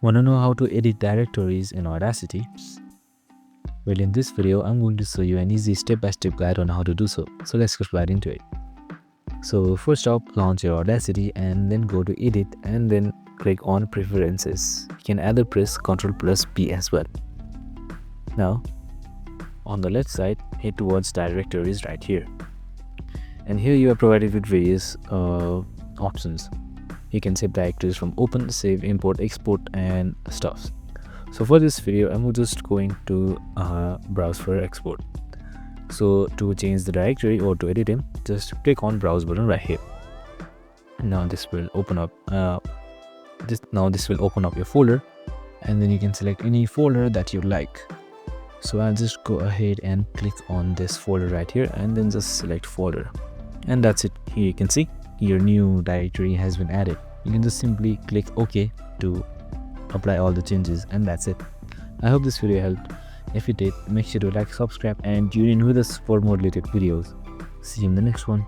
Want to know how to edit directories in Audacity? Well, in this video, I'm going to show you an easy step-by-step guide on how to do so. So let's get right into it. So first off, launch your Audacity and then go to Edit and then click on Preferences. You can either press Ctrl+P as well. Now, on the left side, head towards Directories right here. And here you are provided with various options. You can save directories from open, save, import, export, and stuff. So for this video, I'm just going to browse for export. So to change the directory or to edit them, just click on browse button right here. Now this will open up this will open up your folder, and then you can select any folder that you like. So I'll just go ahead and click on this folder right here and then just select folder, and that's it. Here you can see your new directory has been added. You can just simply click OK to apply all the changes, and that's it. I hope this video helped. If it did, make sure to like, subscribe, and tune in with us for more related videos. See you in the next one.